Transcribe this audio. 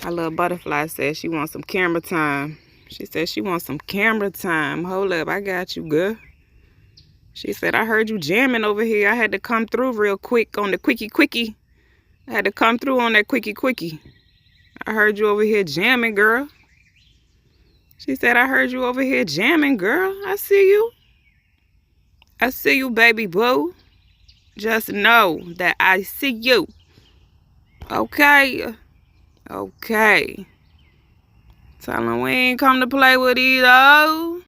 Our little butterfly said she wants some camera time. She said she wants some camera time. Hold up, I got you, girl. She said, I heard you jamming over here. I had to come through real quick on the quickie. I had to come through on that quickie. I heard you over here jamming, girl. She said, I heard you over here jamming, girl. I see you. I see you, baby boo. Just know that I see you. Okay? Okay. Tell them we ain't come to play with either.